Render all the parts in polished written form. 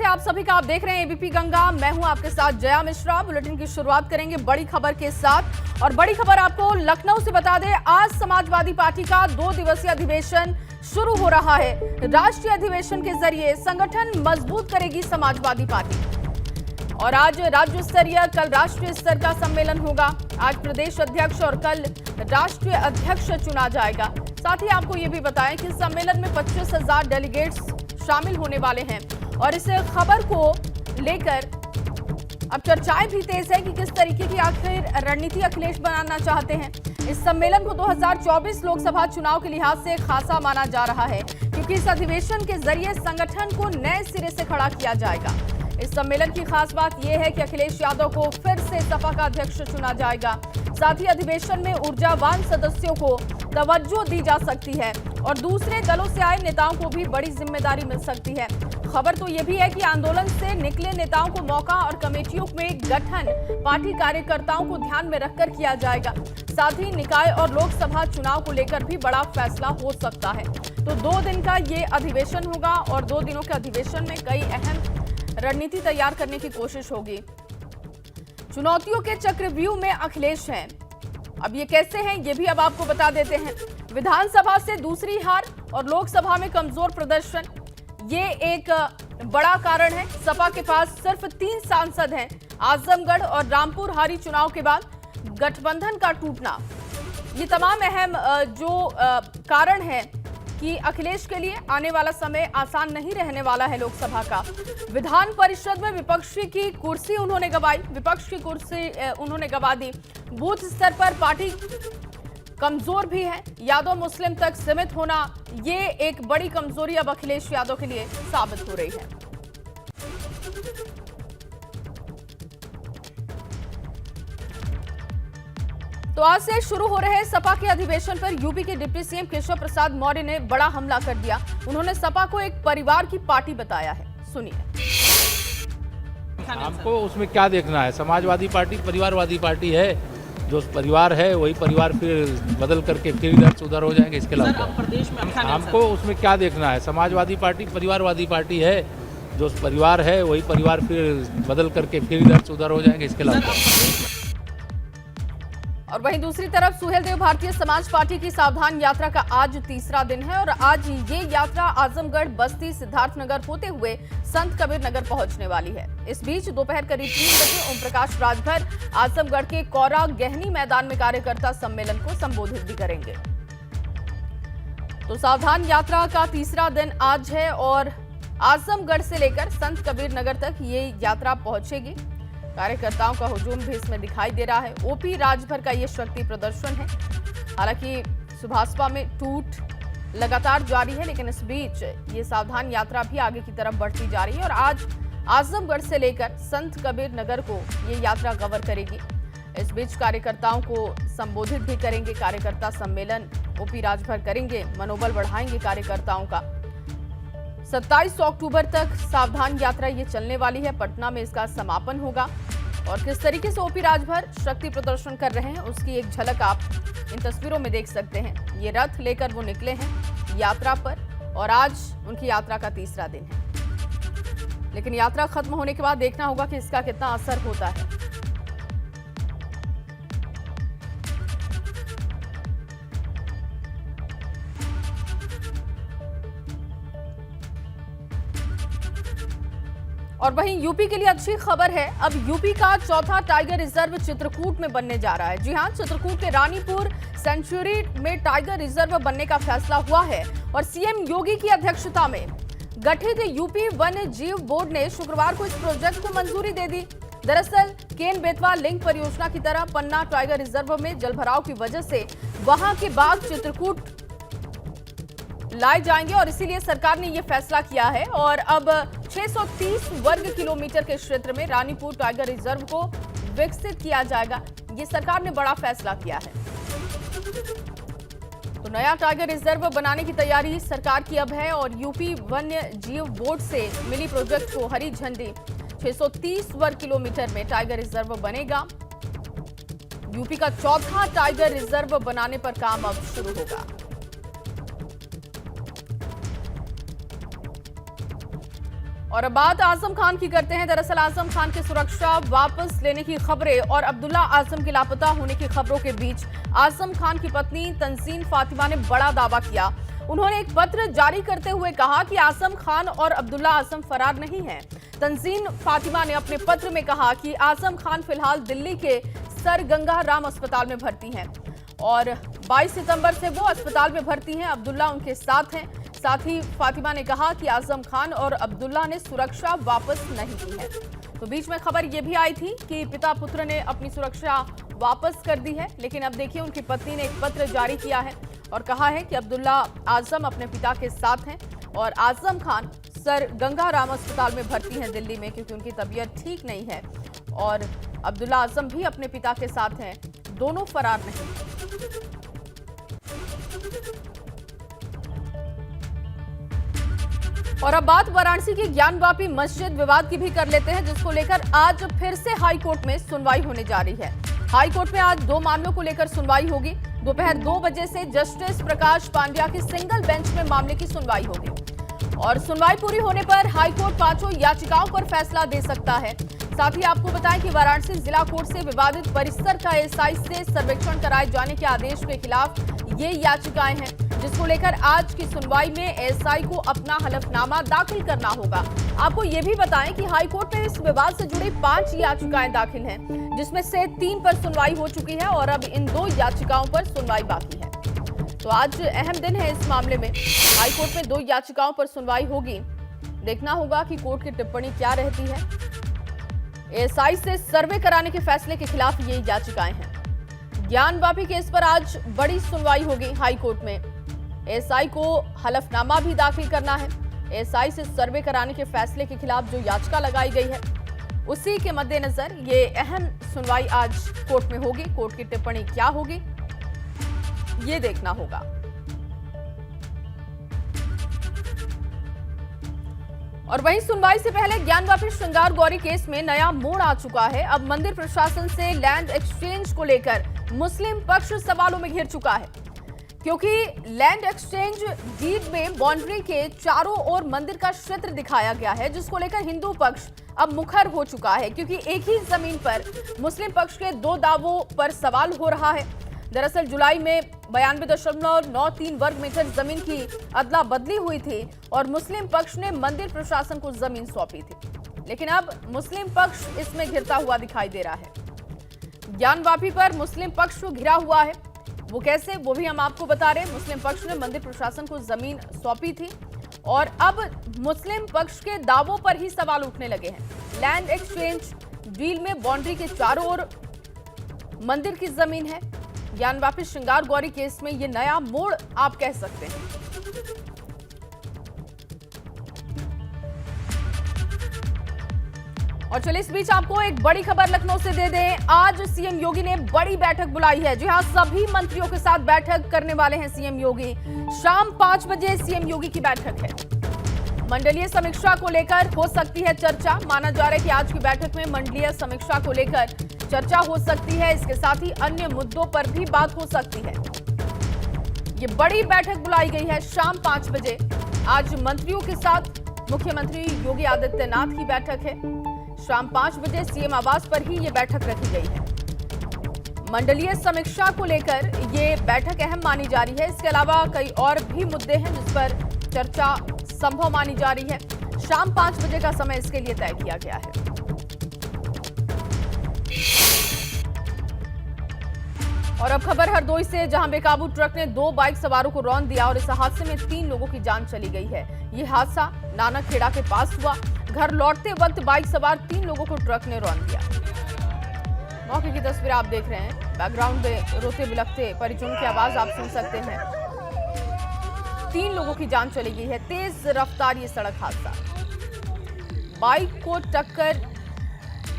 है आप सभी का। आप देख रहे हैं एबीपी गंगा। मैं हूं आपके साथ जया मिश्रा। बुलेटिन की शुरुआत करेंगे बड़ी खबर के साथ और बड़ी खबर आपको लखनऊ से बता दें, आज समाजवादी पार्टी का 2 दिवसीय अधिवेशन शुरू हो रहा है। राष्ट्रीय अधिवेशन के जरिए संगठन मजबूत करेगी समाजवादी पार्टी और आज राज्य स्तरीय, कल राष्ट्रीय स्तर का सम्मेलन होगा। आज प्रदेश अध्यक्ष और कल राष्ट्रीय अध्यक्ष चुना जाएगा। साथ ही आपको ये भी बताएं कि सम्मेलन में 25,000 डेलीगेट्स शामिल होने वाले हैं और इस खबर को लेकर अब चर्चाएं भी तेज है कि किस तरीके की आखिर रणनीति अखिलेश बनाना चाहते हैं। इस सम्मेलन को 2024 लोकसभा चुनाव के लिहाज से खासा माना जा रहा है, क्योंकि इस अधिवेशन के जरिए संगठन को नए सिरे से खड़ा किया जाएगा। इस सम्मेलन की खास बात यह है कि अखिलेश यादव को फिर से सपा का अध्यक्ष चुना जाएगा। साथ ही अधिवेशन में ऊर्जावान सदस्यों को तवज्जो दी जा सकती है और दूसरे दलों से आए नेताओं को भी बड़ी जिम्मेदारी मिल सकती है। खबर तो यह भी है कि आंदोलन से निकले नेताओं को मौका और कमेटियों में गठन पार्टी कार्यकर्ताओं को ध्यान में रखकर किया जाएगा। साथ ही निकाय और लोकसभा चुनाव को लेकर भी बड़ा फैसला हो सकता है। तो 2 दिन का ये अधिवेशन होगा और 2 दिनों के अधिवेशन में कई अहम रणनीति तैयार करने की कोशिश होगी। चुनौतियों के चक्रव्यूह में अखिलेश हैं। अब ये कैसे हैं ये भी अब आपको बता देते हैं। विधानसभा से दूसरी हार और लोकसभा में कमजोर प्रदर्शन, ये एक बड़ा कारण है। सपा के पास सिर्फ 3 सांसद हैं। आजमगढ़ और रामपुर हारी चुनाव के बाद गठबंधन का टूटना, ये तमाम अहम जो कारण है कि अखिलेश के लिए आने वाला समय आसान नहीं रहने वाला है। लोकसभा का विधान परिषद में विपक्षी की कुर्सी उन्होंने गंवाई, विपक्ष की कुर्सी उन्होंने गंवा दी। बूथ स्तर पर पार्टी कमजोर भी है। यादव मुस्लिम तक सीमित होना, ये एक बड़ी कमजोरी अब अखिलेश यादव के लिए साबित हो रही है। तो आज से शुरू हो रहे सपा के अधिवेशन पर यूपी के डिप्टी सीएम केशव प्रसाद मौर्य ने बड़ा हमला कर दिया। उन्होंने सपा को एक परिवार की पार्टी बताया है। सुनिए। हमको उसमें क्या देखना है, समाजवादी पार्टी परिवारवादी पार्टी है। जो परिवार है वही परिवार फिर बदल करके फिर इधर से उधर हो जाएंगे। इसके अलावा प्रदेश में हमको उसमें क्या देखना है, समाजवादी पार्टी परिवारवादी पार्टी है। जो परिवार है वही परिवार फिर बदल करके फिर इधर से उधर हो जाएंगे। इसके अलावा और वहीं दूसरी तरफ सुहेलदेव भारतीय समाज पार्टी की सावधान यात्रा का आज तीसरा दिन है और आज ये यात्रा आजमगढ़, बस्ती, सिद्धार्थनगर होते हुए संत कबीर नगर पहुंचने वाली है। इस बीच दोपहर करीब 3 बजे ओम प्रकाश राजभर आजमगढ़ के कौरा गहनी मैदान में कार्यकर्ता सम्मेलन को संबोधित भी करेंगे। तो सावधान यात्रा का तीसरा दिन आज है और आजमगढ़ से लेकर संत कबीर नगर तक ये यात्रा पहुंचेगी। कार्यकर्ताओं का हुजूम भी इसमें दिखाई दे रहा है। ओपी राजभर का ये शक्ति प्रदर्शन है। हालांकि सुभाषपा में टूट लगातार जारी है, लेकिन इस बीच ये सावधान यात्रा भी आगे की तरफ बढ़ती जा रही है और आज आजमगढ़ से लेकर संत कबीर नगर को ये यात्रा कवर करेगी। इस बीच कार्यकर्ताओं को संबोधित भी करेंगे। कार्यकर्ता सम्मेलन ओपी राजभर करेंगे, मनोबल बढ़ाएंगे कार्यकर्ताओं का। 27 अक्टूबर तक सावधान यात्रा ये चलने वाली है। पटना में इसका समापन होगा और किस तरीके से ओपी राजभर शक्ति प्रदर्शन कर रहे हैं उसकी एक झलक आप इन तस्वीरों में देख सकते हैं। ये रथ लेकर वो निकले हैं यात्रा पर और आज उनकी यात्रा का तीसरा दिन है। लेकिन यात्रा खत्म होने के बाद देखना होगा कि इसका कितना असर होता है। और वहीं यूपी के लिए अच्छी खबर है। अब यूपी का चौथा टाइगर रिजर्व चित्रकूट में बनने जा रहा है। जी हां, चित्रकूट के रानीपुर सेंचुरी में टाइगर रिजर्व बनने का फैसला हुआ है और सीएम योगी की अध्यक्षता में गठित यूपी वन्य जीव बोर्ड ने शुक्रवार को इस प्रोजेक्ट को मंजूरी दे दी। दरअसल केन बेतवा लिंक परियोजना की तरह पन्ना टाइगर रिजर्व में जलभराव की वजह से वहां के बाघ चित्रकूट लाए जाएंगे और इसीलिए सरकार ने यह फैसला किया है और अब 630 वर्ग किलोमीटर के क्षेत्र में रानीपुर टाइगर रिजर्व को विकसित किया जाएगा। ये सरकार ने बड़ा फैसला किया है। तो नया टाइगर रिजर्व बनाने की तैयारी सरकार की अब है और यूपी वन्य जीव बोर्ड से मिली प्रोजेक्ट को हरी झंडी। 630 वर्ग किलोमीटर में टाइगर रिजर्व बनेगा। यूपी का चौथा टाइगर रिजर्व बनाने पर काम अब शुरू होगा। और अब बात आजम खान की करते हैं। दरअसल आजम खान की सुरक्षा वापस लेने की खबरें और अब्दुल्ला आजम के लापता होने की खबरों के बीच आजम खान की पत्नी तंजीन फातिमा ने बड़ा दावा किया। उन्होंने एक पत्र जारी करते हुए कहा कि आजम खान और अब्दुल्ला आजम फरार नहीं हैं। तंजीन फातिमा ने अपने पत्र में कहा कि आजम खान फिलहाल दिल्ली के सर गंगा राम अस्पताल में भर्ती हैं और 22 सितंबर से वो अस्पताल में भर्ती हैं। अब्दुल्ला उनके साथ हैं। साथ ही फातिमा ने कहा कि आजम खान और अब्दुल्ला ने सुरक्षा वापस नहीं की है। तो बीच में खबर यह भी आई थी कि पिता पुत्र ने अपनी सुरक्षा वापस कर दी है, लेकिन अब देखिए उनकी पत्नी ने एक पत्र जारी किया है और कहा है कि अब्दुल्ला आजम अपने पिता के साथ हैं और आजम खान सर गंगा राम अस्पताल में भर्ती हैं दिल्ली में, क्योंकि उनकी तबीयत ठीक नहीं है और अब्दुल्ला आजम भी अपने पिता के साथ हैं। दोनों फरार नहीं। और अब बात वाराणसी की ज्ञानवापी मस्जिद विवाद की भी कर लेते हैं, जिसको लेकर आज फिर से हाई कोर्ट में सुनवाई होने जा रही है। हाई कोर्ट में आज 2 मामलों को लेकर सुनवाई होगी। दोपहर 2 बजे से जस्टिस प्रकाश पांड्या की सिंगल बेंच में मामले की सुनवाई होगी और सुनवाई पूरी होने पर हाई कोर्ट 5 याचिकाओं पर फैसला दे सकता है। साथ ही आपको बताएं कि वाराणसी जिला कोर्ट से विवादित परिसर का एएसआई से सर्वेक्षण कराए जाने के आदेश के खिलाफ ये याचिकाएं हैं, जिसको लेकर आज की सुनवाई में एएसआई को अपना हलफनामा दाखिल करना होगा। आपको ये भी बताएं कि हाई कोर्ट में इस विवाद से जुड़ी 5 याचिकाएं दाखिल हैं, जिसमें से 3 पर सुनवाई हो चुकी है और अब इन 2 याचिकाओं पर सुनवाई बाकी है। तो आज अहम दिन है इस मामले में। हाई कोर्ट में 2 याचिकाओं पर सुनवाई होगी। देखना होगा कि कोर्ट की टिप्पणी क्या रहती है। एएसआई से सर्वे कराने के फैसले के खिलाफ ये याचिकाएं हैं। ज्ञानवापी केस पर आज बड़ी सुनवाई होगी हाई कोर्ट में। एएसआई को हलफनामा भी दाखिल करना है। एएसआई से सर्वे कराने के फैसले के खिलाफ जो याचिका लगाई गई है, उसी के मद्देनजर ये अहम सुनवाई आज कोर्ट में होगी। कोर्ट की टिप्पणी क्या होगी, ये देखना होगा। और वहीं सुनवाई से पहले ज्ञानवापी श्रृंगार गौरी केस में नया मोड़ आ चुका है। अब मंदिर प्रशासन से लैंड एक्सचेंज को लेकर मुस्लिम पक्ष सवालों में घिर चुका है, क्योंकि लैंड एक्सचेंज डीड में बाउंड्री के चारों ओर मंदिर का क्षेत्र दिखाया गया है, जिसको लेकर हिंदू पक्ष अब मुखर हो चुका है, क्योंकि एक ही जमीन पर मुस्लिम पक्ष के 2 दावों पर सवाल हो रहा है। दरअसल जुलाई में 92.93 वर्ग मीटर जमीन की अदला बदली हुई थी और मुस्लिम पक्ष ने मंदिर प्रशासन को जमीन सौंपी थी, लेकिन अब मुस्लिम पक्ष इसमें घिरता हुआ दिखाई दे रहा है। ज्ञानवापी पर मुस्लिम पक्ष को घिरा हुआ है, वो कैसे, वो भी हम आपको बता रहे हैं। मुस्लिम पक्ष ने मंदिर प्रशासन को जमीन सौंपी थी और अब मुस्लिम पक्ष के दावों पर ही सवाल उठने लगे हैं। लैंड एक्सचेंज डील में बाउंड्री के चारों ओर मंदिर की जमीन है। ज्ञानवापी श्रृंगार गौरी केस में ये नया मोड़ आप कह सकते हैं। और चलिए इस बीच आपको एक बड़ी खबर लखनऊ से दे दें। आज सीएम योगी ने बड़ी बैठक बुलाई है। जी हां, सभी मंत्रियों के साथ बैठक करने वाले हैं सीएम योगी। शाम 5 बजे सीएम योगी की बैठक है। मंडलीय समीक्षा को लेकर हो सकती है चर्चा। माना जा रहा है कि आज की बैठक में मंडलीय समीक्षा को लेकर चर्चा हो सकती है। इसके साथ ही अन्य मुद्दों पर भी बात हो सकती है। ये बड़ी बैठक बुलाई गई है शाम 5 बजे। आज मंत्रियों के साथ मुख्यमंत्री योगी आदित्यनाथ की बैठक है। शाम 5 बजे सीएम आवास पर ही ये बैठक रखी गई है। मंडलीय समीक्षा को लेकर ये बैठक अहम मानी जा रही है। इसके अलावा कई और भी मुद्दे हैं जिस पर चर्चा संभव मानी जा रही है। शाम 5 बजे का समय इसके लिए तय किया गया है। और अब खबर हरदोई से, जहां बेकाबू ट्रक ने 2 बाइक सवारों को रौंद दिया और इस हादसे में 3 लोगों की जान चली गई है। ये हादसा नानकखेड़ा के पास हुआ। घर लौटते वक्त बाइक सवार 3 लोगों को ट्रक ने रौंद दिया। मौके की तस्वीर आप देख रहे हैं। बैकग्राउंड में रोते बिलखते परिजनों की आवाज आप सुन सकते हैं। 3 लोगों की जान चली गई है। तेज रफ्तार ये सड़क हादसा। बाइक को टक्कर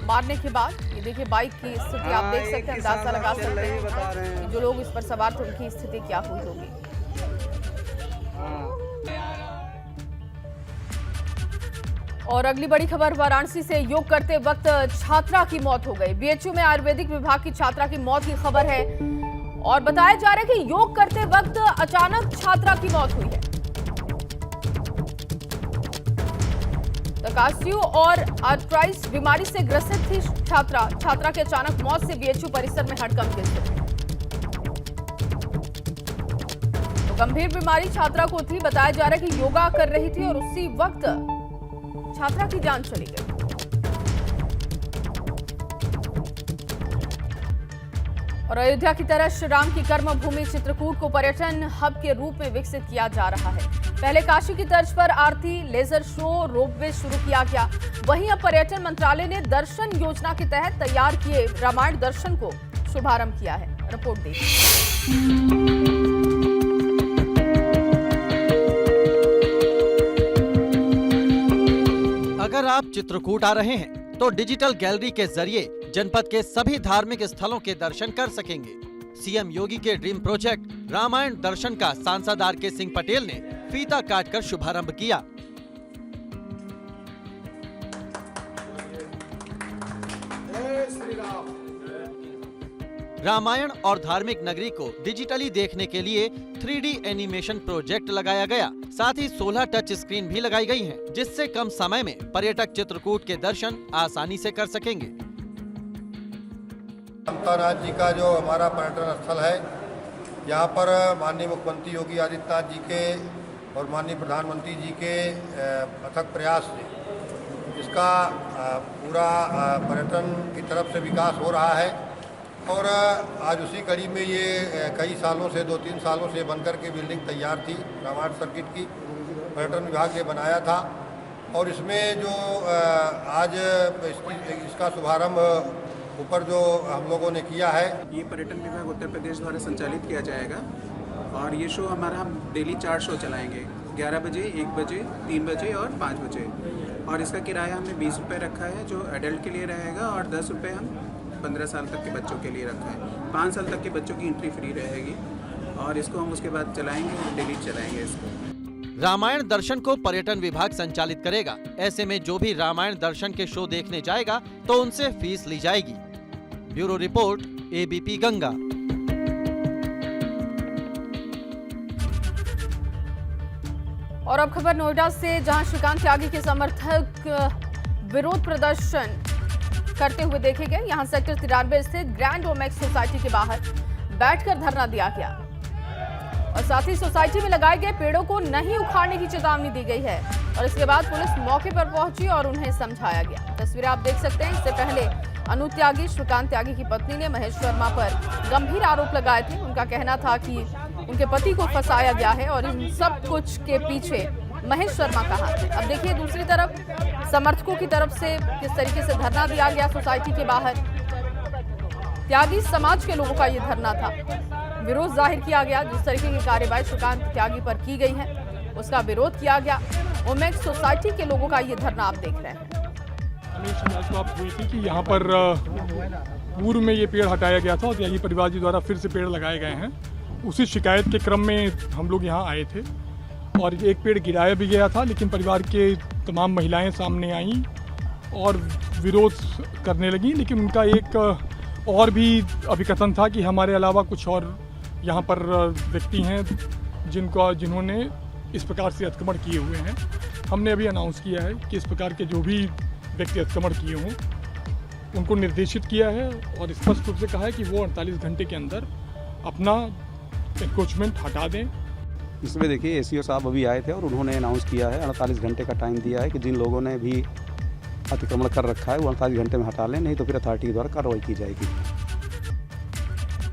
मारने के बाद ये देखिए बाइक की स्थिति आप देख सकते हैं, अंदाजा लगा सकते हैं जो लोग इस पर सवार थे उनकी स्थिति क्या हुई होगी। और अगली बड़ी खबर वाराणसी से, योग करते वक्त छात्रा की मौत हो गई। बीएचयू में आयुर्वेदिक विभाग की छात्रा की मौत की खबर है और बताया जा रहा है कि योग करते वक्त अचानक छात्रा की मौत हुई है। तकासियो और आर्थराइटिस बीमारी से ग्रसित थी छात्रा के अचानक मौत से बीएचयू परिसर में हड़कंप की स्थिति। तो गंभीर बीमारी छात्रा को थी। बताया जा रहा है कि योगा कर रही थी और उसी वक्त छात्रा की जान चली गई। और अयोध्या की तरह श्री राम की कर्मभूमि चित्रकूट को पर्यटन हब के रूप में विकसित किया जा रहा है। पहले काशी की तर्ज पर आरती, लेजर शो, रोपवे शुरू किया गया। वहीं अब पर्यटन मंत्रालय ने दर्शन योजना के तहत तैयार किए रामायण दर्शन को शुभारंभ किया है। रिपोर्ट देखिए। अगर आप चित्रकूट आ रहे हैं तो डिजिटल गैलरी के जरिए जनपद के सभी धार्मिक स्थलों के दर्शन कर सकेंगे। सीएम योगी के ड्रीम प्रोजेक्ट रामायण दर्शन का सांसद आर.के. सिंह पटेल ने फीता काटकर शुभारंभ किया। रामायण और धार्मिक नगरी को डिजिटली देखने के लिए 3D एनिमेशन प्रोजेक्ट लगाया गया। साथ ही 16 टच स्क्रीन भी लगाई गई हैं, जिससे कम समय में पर्यटक चित्रकूट के दर्शन आसानी से कर सकेंगे। रामतानाथ जी का जो हमारा पर्यटन स्थल है, यहाँ पर माननीय मुख्यमंत्री योगी आदित्यनाथ जी के और माननीय प्रधानमंत्री जी के अथक प्रयास से इसका पूरा पर्यटन की तरफ से विकास हो रहा है। और आज उसी कड़ी में ये कई सालों से 2-3 सालों से बनकर के बिल्डिंग तैयार थी। रामायण सर्किट की पर्यटन विभाग ने बनाया था और इसमें जो आज इसका शुभारंभ ऊपर जो हम लोगों ने किया है, ये पर्यटन विभाग उत्तर प्रदेश द्वारा संचालित किया जाएगा। और ये शो हमारा हम डेली 4 शो चलाएंगे, 11 बजे, 1 बजे, 3 बजे और 5 बजे। और इसका किराया हमने 20 रुपये रखा है जो एडल्ट के लिए रहेगा, और 10 रुपये हम 15 साल तक के बच्चों के लिए रखा है। 5 साल तक के बच्चों की एंट्री फ्री रहेगी और इसको हम उसके बाद चलाएंगे, डेली चलाएंगे इसको। रामायण दर्शन को पर्यटन विभाग संचालित करेगा। ऐसे में जो भी रामायण दर्शन के शो देखने जाएगा तो उनसे फीस ली जाएगी। Bureau report, ABP Ganga. और अब खबर नोएडा से, जहां श्रीकांत त्यागी के समर्थक विरोध प्रदर्शन करते हुए देखे गए। यहां सेक्टर 93 स्थित ग्रैंड ओमेक्स सोसाइटी के बाहर बैठकर धरना दिया गया और साथ ही सोसाइटी में लगाए गए पेड़ों को नहीं उखाड़ने की चेतावनी दी गई है। और इसके बाद पुलिस मौके पर पहुंची और उन्हें समझाया गया। तस्वीरें आप देख सकते हैं। इससे पहले अनु त्यागी, श्रीकांत त्यागी की पत्नी ने महेश शर्मा पर गंभीर आरोप लगाए थे। उनका कहना था कि उनके पति को फंसाया गया है और इन सब कुछ के पीछे महेश शर्मा का हाथ है। अब देखिए दूसरी तरफ समर्थकों की तरफ से किस तरीके से धरना दिया गया सोसाइटी के बाहर। त्यागी समाज के लोगों का ये धरना था। विरोध जाहिर किया गया। जिस तरीके की कार्यवाही श्रीकांत त्यागी पर की गई है उसका विरोध किया गया। ओमेक्स सोसाइटी के लोगों का ये धरना आप देख रहे हैं। बात हुई थी कि यहाँ पर पूर्व में ये पेड़ हटाया गया था और त्यागी परिवार जी द्वारा फिर से पेड़ लगाए गए हैं। उसी शिकायत के क्रम में हम लोग यहाँ आए थे और एक पेड़ गिराया भी गया था, लेकिन परिवार के तमाम महिलाएं सामने आईं और विरोध करने लगीं। लेकिन उनका एक और भी अभिकथन था कि हमारे अलावा कुछ और यहाँ पर व्यक्ति हैं जिन्होंने इस प्रकार से अतिक्रमण किए हुए हैं। हमने अभी अनाउंस किया है कि इस प्रकार के जो भी व्यक्ति अतिक्रमण किए हों उनको निर्देशित किया है और स्पष्ट रूप से कहा है कि वो 48 घंटे के अंदर अपना एंक्रोचमेंट हटा दें। इसमें देखिए एसईओ साहब अभी आए थे और उन्होंने अनाउंस किया है 48 घंटे का टाइम दिया है कि जिन लोगों ने भी अतिक्रमण कर रखा है वो 48 घंटे में हटा लें, नहीं तो फिर अथॉरिटी द्वारा कार्रवाई की जाएगी।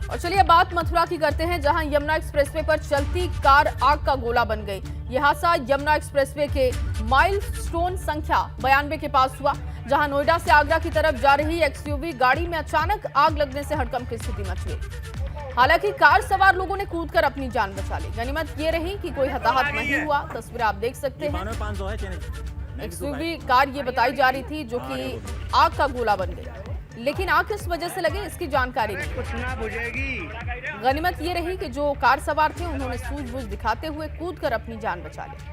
और चलिए बात मथुरा की करते हैं, जहां यमुना एक्सप्रेसवे पर चलती कार आग का गोला बन गई। यह हादसा यमुना एक्सप्रेसवे के माइलस्टोन संख्या 92 के पास हुआ, जहां नोएडा से आगरा की तरफ जा रही एक्सयूवी गाड़ी में अचानक आग लगने से हड़कंप की स्थिति मच गई। हालांकि कार सवार लोगों ने कूदकर अपनी जान बचा ली। गनीमत ये रही कि कोई हताहत नहीं हुआ। तस्वीर आप देख सकते हैं। एक्सयूवी कार ये बताई जा रही थी जो कि आग का गोला बन गई, लेकिन आग किस वजह से लगी इसकी जानकारी नहीं। गनीमत ये रही कि जो कार सवार थे उन्होंने सूझबूझ दिखाते हुए कूदकर अपनी जान बचा ली।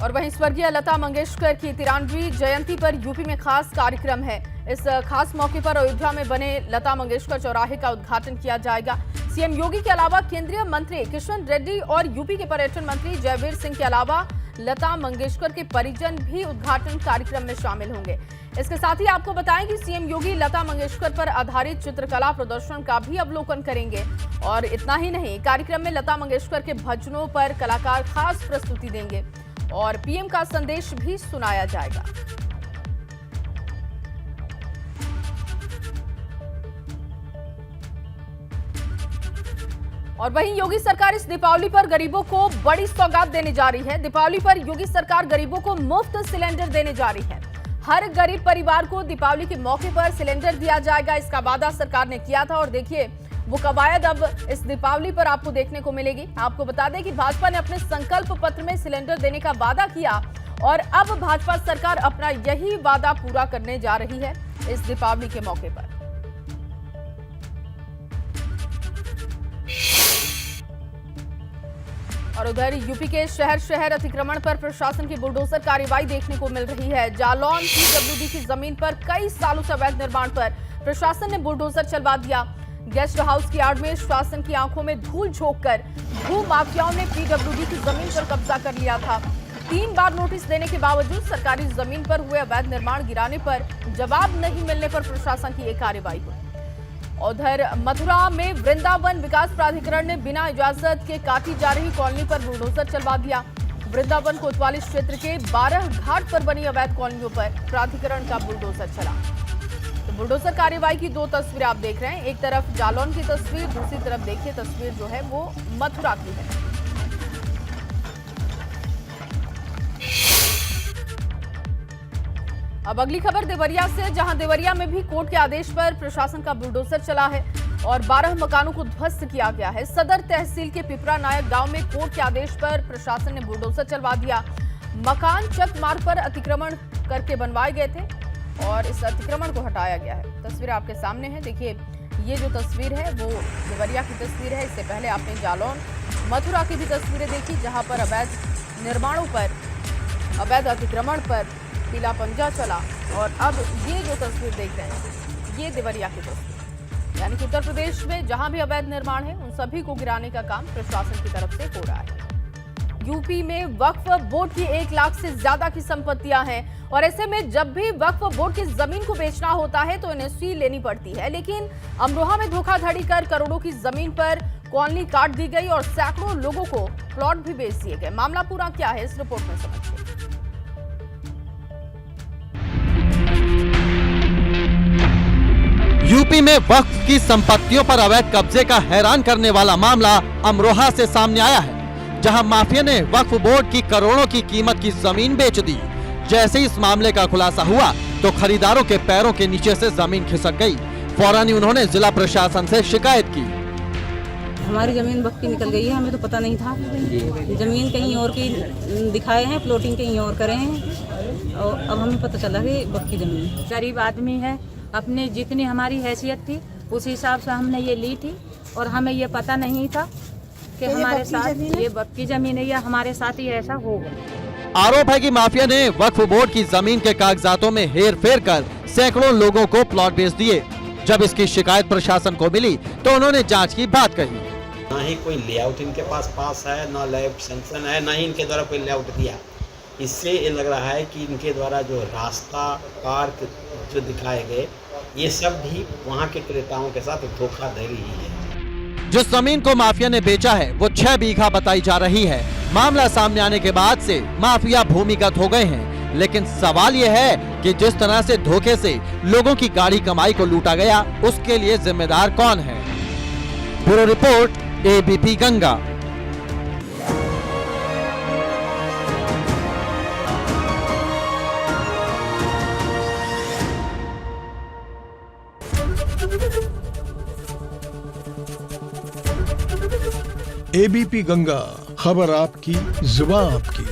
और वहीं स्वर्गीय लता मंगेशकर की 93वीं जयंती पर यूपी में खास कार्यक्रम है। इस खास मौके पर अयोध्या में बने लता मंगेशकर चौराहे का उद्घाटन किया जाएगा। सीएम योगी के अलावा केंद्रीय मंत्री किशन रेड्डी और यूपी के पर्यटन मंत्री जयवीर सिंह के अलावा लता मंगेशकर के परिजन भी उद्घाटन कार्यक्रम में शामिल होंगे। इसके साथ ही आपको बताएं कि सीएम योगी लता मंगेशकर पर आधारित चित्रकला प्रदर्शन का भी अवलोकन करेंगे। और इतना ही नहीं, कार्यक्रम में लता मंगेशकर के भजनों पर कलाकार खास प्रस्तुति देंगे और पीएम का संदेश भी सुनाया जाएगा। और वहीं योगी सरकार इस दीपावली पर गरीबों को बड़ी सौगात देने जा रही है। दीपावली पर योगी सरकार गरीबों को मुफ्त सिलेंडर देने जा रही है। हर गरीब परिवार को दीपावली के मौके पर सिलेंडर दिया जाएगा, इसका वादा सरकार ने किया था। और देखिए वो कवायद अब इस दीपावली पर आपको देखने को मिलेगी। आपको बता दें कि भाजपा ने अपने संकल्प पत्र में सिलेंडर देने का वादा किया और अब भाजपा सरकार अपना यही वादा पूरा करने जा रही है इस दीपावली के मौके पर। और उधर यूपी के शहर शहर अतिक्रमण पर प्रशासन की बुलडोजर कार्रवाई देखने को मिल रही है। जालौन पीडब्ल्यूडी की जमीन पर कई सालों से अवैध निर्माण पर प्रशासन ने बुलडोजर चलवा दिया। गेस्ट हाउस की आड़ में शासन की आंखों में धूल झोंककर भू माफियाओं ने पीडब्ल्यूडी की जमीन पर कब्जा कर लिया था। 3 बार नोटिस देने के बावजूद सरकारी जमीन पर हुए अवैध निर्माण गिराने पर जवाब नहीं मिलने पर प्रशासन की यह कार्रवाई हुई। उधर मथुरा में वृंदावन विकास प्राधिकरण ने बिना इजाजत के काटी जा रही कॉलोनी पर बुलडोजर चलवा दिया। वृंदावन कोतवाली क्षेत्र के 12 घाट पर बनी अवैध कॉलोनियों पर प्राधिकरण का बुलडोजर चला। तो बुलडोजर कार्रवाई की 2 तस्वीरें आप देख रहे हैं। एक तरफ जालौन की तस्वीर, दूसरी तरफ देखिए तस्वीर जो है वो मथुरा की है। अब अगली खबर देवरिया से, जहां देवरिया में भी कोर्ट के आदेश पर प्रशासन का बुलडोजर चला है और 12 मकानों को ध्वस्त किया गया है। सदर तहसील के पिपरा नायक गांव में कोर्ट के आदेश पर प्रशासन ने बुलडोजर चलवा दिया। मकान चक मार्ग पर अतिक्रमण करके बनवाए गए थे और इस अतिक्रमण को हटाया गया है। तस्वीर आपके सामने है, देखिए ये जो तस्वीर है वो देवरिया की तस्वीर है। इससे पहले आपने जालौन मथुरा की भी तस्वीरें देखी, जहां पर अवैध निर्माणों पर, अवैध अतिक्रमण पर पीला पंजा चला। और अब ये जो तस्वीर देख रहे हैं ये देवरिया की तस्वीर, यानी कि उत्तर प्रदेश में जहां भी अवैध निर्माण है उन सभी को गिराने का काम प्रशासन की तरफ से हो रहा है। यूपी में वक्फ बोर्ड की 1 लाख से ज्यादा की संपत्तियां हैं और ऐसे में जब भी वक्फ बोर्ड की जमीन को बेचना होता है तो एनओसी लेनी पड़ती है। लेकिन अमरोहा में धोखाधड़ी कर करोड़ों की जमीन पर कॉलोनी काट दी गई और सैकड़ों लोगों को प्लॉट भी बेच दिए गए। मामला पूरा क्या है इस रिपोर्ट में समझिए। यूपी में वक्फ की संपत्तियों पर अवैध कब्जे का हैरान करने वाला मामला अमरोहा से सामने आया है, जहां माफिया ने वक्फ बोर्ड की करोड़ों की कीमत की जमीन बेच दी। जैसे इस मामले का खुलासा हुआ तो खरीदारों के पैरों के नीचे से जमीन खिसक गई। फौरन ही उन्होंने जिला प्रशासन से शिकायत की। हमारी जमीन वक्फ की निकल गई है, हमें तो पता नहीं था। जमीन कहीं और की दिखाए हैं, प्लॉटिंग कहीं और करे हैं और अब हमें पता चला कि वक्फ की जमीन। गरीब आदमी है, अपने जितनी हमारी हैसियत थी उस हिसाब से हमने ये ली थी और हमें ये पता नहीं था कि हमारे साथ ये वक्फ की जमीन है या हमारे साथ ही ऐसा होगा। आरोप है कि माफिया ने वक्फ बोर्ड की जमीन के कागजातों में हेर फेर कर सैकड़ों लोगों को प्लॉट बेच दिए। जब इसकी शिकायत प्रशासन को मिली तो उन्होंने जांच की बात कही। ना ही कोई लेआउट इनके पास है, ना लेआउट सैंक्शन है, ना ही इनके द्वारा कोई लेआउट दिया। इससे ये लग रहा है कि इनके द्वारा जो रास्ता पार्क जो दिखाए गए ये सब भी वहाँ के क्रेताओं के साथ धोखाधड़ी ही है। जिस जमीन को माफिया ने बेचा है वो 6 बीघा बताई जा रही है। मामला सामने आने के बाद से माफिया भूमिगत हो गए हैं, लेकिन सवाल ये है कि जिस तरह से धोखे से लोगों की गाड़ी कमाई को लूटा गया उसके लिए जिम्मेदार कौन है। Bureau report, ABP Ganga. ABP Ganga, खबर आपकी, जुबान आपकी।